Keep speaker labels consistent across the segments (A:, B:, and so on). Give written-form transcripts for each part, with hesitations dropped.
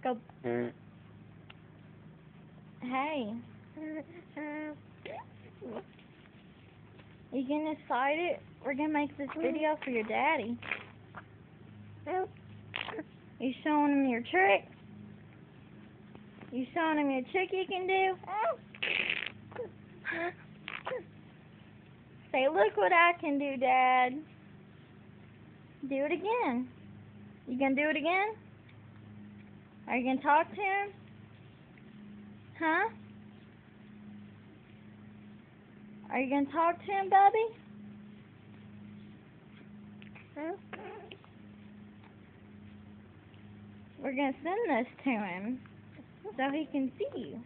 A: Go. Hey. You getting excited? We're gonna make this video for your daddy. You showing him your trick? You showing him your trick you can do? Say, look what I can do, Dad. Do it again. You gonna do it again? Are you gonna talk to him? Huh? Are you gonna talk to him, Bubby? We're gonna send this to him so he can see you.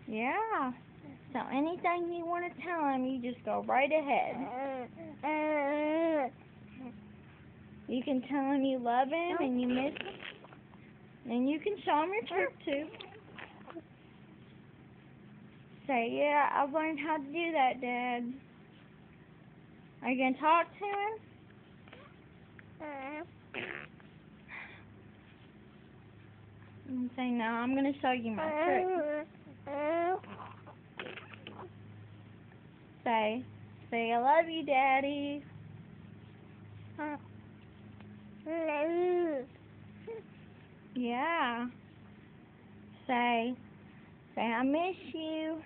A: Yeah. So anything you want to tell him, you just go right ahead. You can tell him you love him and you miss him. And you can show him your trick too. Say, yeah, I've learned how to do that, Dad. Are you going to talk to him? And say, no, I'm going to show you my trick. Say, I love you, Daddy. Yeah. Say, I miss you.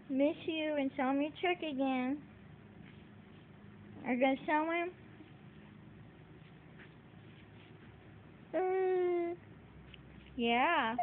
A: Miss you, and show him your trick again. Are you going to show him? Yeah.